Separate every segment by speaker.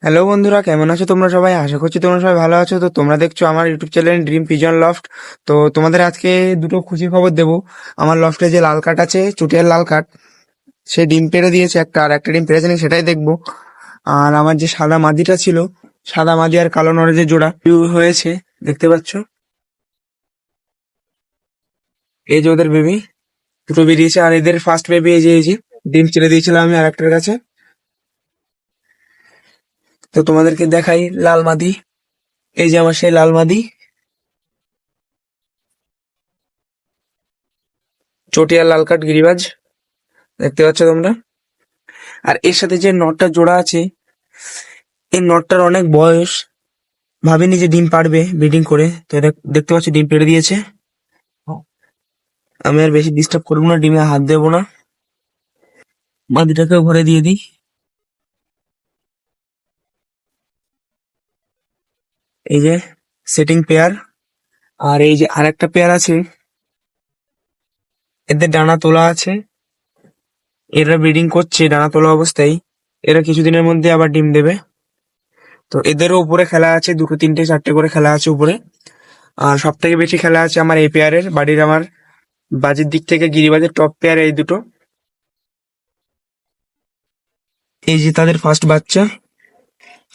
Speaker 1: Hello বন্ধুরা, কেমন আছো তোমরা সবাই? আশা করছি তোমরা সবাই ভালো আছো। তো তোমরা দেখছো আমার YouTube channel dream pigeon loft. তো তোমাদের আজকে দুটো খুশি খবর দেবো। আমার লফটে যে লাল কাঠ আছে, চুটিয়ার লাল কাঠ, সে ডিম পেড়ে দিয়েছে একটা, আর একটা ডিম পেড়েছে নাকি সেটাই দেখবো। আর আমার যে সাদা মাদিটা ছিল, সাদা মাদি আর কালো নরের জোড়া হয়েছে, দেখতে পাচ্ছ। এই যে ওদের বেবি দুটো বেরিয়েছে, আর এদের ফার্স্ট বেবি এই যে ডিম ছেড়ে দিয়েছিলাম আমি আর একটার কাছে। তো তোমাদেরকে দেখাই লাল মাদি। এই যে আমার সেই লাল মাদি, চটিয়ার লাল কাঠ গিরিবাজ, দেখতে পাচ্ছ তোমরা। আর এর সাথে যে নটটা জোড়া আছে, এই নটটার অনেক বয়স, ভাবিনি যে ডিম পাড়বে ব্রিডিং করে। তো এটা দেখতে পাচ্ছি ডিম পেড়ে দিয়েছে। আমি আর বেশি ডিস্টার্ব করবো না, ডিমে হাত দেবো না, মাদিটাকেও ঘরে দিয়ে দিই। এই যে সেটিং পেয়ার, আর এই যে আরেকটা পেয়ার আছে, এদের ডানা তোলা আছে। এরা ব্রিডিং করছে ডানা তোলা অবস্থায়, এরা কিছুদিনের মধ্যে আবার ডিম দেবে। তো এদেরও উপরে খেলা আছে, দুটো তিনটে চারটে করে খেলা আছে উপরে। আর সব থেকে বেশি খেলা আছে আমার এই পেয়ারের, বাড়ির আমার বাজির দিক থেকে গিরিবাজের টপ পেয়ার এই দুটো। এই যে তাদের ফার্স্ট বাচ্চা,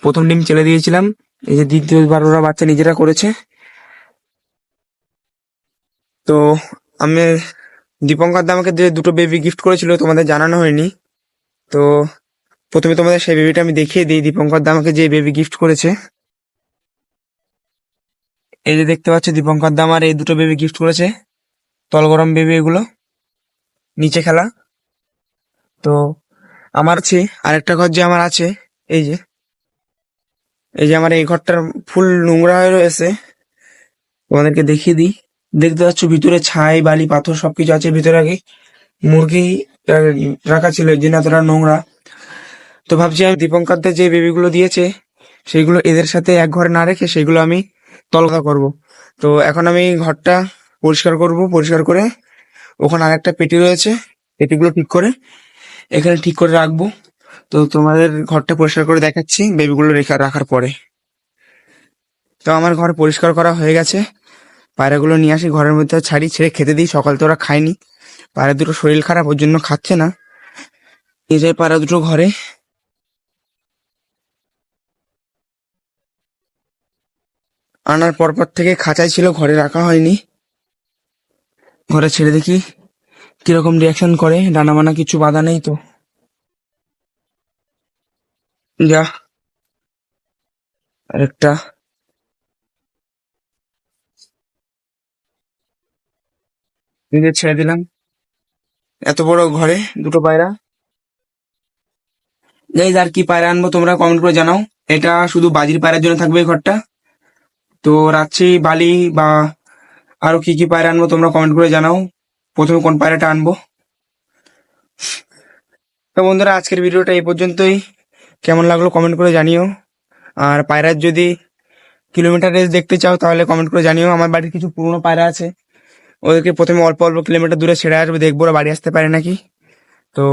Speaker 1: প্রথম ডিম ছেড়ে দিয়েছিলাম, এই যে দ্বিতীয়বার ওরা বাচ্চা নিজেরা করেছে। তো আমি, দীপঙ্কর দা আমাকে যে দুটো বেবি গিফট করেছিল তোমাদের জানানো হয়নি। তো প্রথমে তোমাদের সেই বেবিটা আমি দেখিয়ে দিই, দীপঙ্কর দা আমাকে যে বেবি গিফট করেছে। এই যে দেখতে পাচ্ছ, দীপঙ্কর দা আমার এই দুটো বেবি গিফট করেছে, তলগরম বেবি এগুলো, নিচে খেলা। তো আমার আছে আরেকটা ঘর যে আমার আছে, এই যে এই যে আমার এই ঘরটার ফুল নোংরা হয়ে রয়েছে, তোমাদেরকে দেখিয়ে দিই। দেখতে পাচ্ছ ভিতরে ছাই বালি পাথর সবকিছু আছে ভিতরে। আগে মুরগি আহ, রাখা ছিল, এই জন্য এতটা নোংরা। তো ভাবছি আমি দীপঙ্করদের যে বেবিগুলো দিয়েছে, সেইগুলো এদের সাথে এক ঘরে না রেখে সেগুলো আমি তলগা করব। তো এখন আমি ঘরটা পরিষ্কার করব, পরিষ্কার করে ওখানে আরেকটা পেটি রয়েছে, পেটিগুলো ঠিক করে এখানে ঠিক করে রাখবো। তো তোমাদের ঘরটা পরিষ্কার করে দেখাচ্ছি বেবিগুলো রেখে রাখার পরে। তো আমার ঘর পরিষ্কার করা হয়ে গেছে, পায়রাগুলো নিয়ে আসি ঘরের মধ্যে, ছাড়ি, ছেড়ে খেতে দিই। সকাল তো ওরা খায়নি, পায়রা দুটো শরীর খারাপ, ওর জন্য খাচ্ছে না। এই যে পায়রা দুটো ঘরে, আনার পরপর থেকে খাঁচায় ছিল, ঘরে রাখা হয়নি। ঘরে ছেড়ে দেখি কিরকম রিয়াকশন করে, ডানা মানা কিছু বাধা নেই তো। যা, আরেকটা, নিজে ছেড়ে দিলাম। এত বড় ঘরে দুটো পায়রা। গাইজ, আর কি পায়রা আনবো তোমরা কমেন্ট করে জানাও। এটা শুধু বাজির পায়রার জন্য থাকবে এই ঘরটা। তো রাত্রি বালি বা আরো কি কি পায়রা আনবো তোমরা কমেন্ট করে জানাও, প্রথমে কোন পায়রাটা আনবো। তো বন্ধুরা, আজকের ভিডিওটা এই পর্যন্তই। কেমন লাগলো কমেন্ট করে জানিও। আর পায়রার যদি কিলোমিটার রেস দেখতে চাও তাহলে কমেন্ট করে জানিও। আমার বাড়ির কিছু পুরনো পায়রা আছে, ওদেরকে প্রথমে অল্প অল্প কিলোমিটার দূরে ছেড়ে আসবে, দেখবো ওরা বাড়ি আসতে পারে নাকি। তো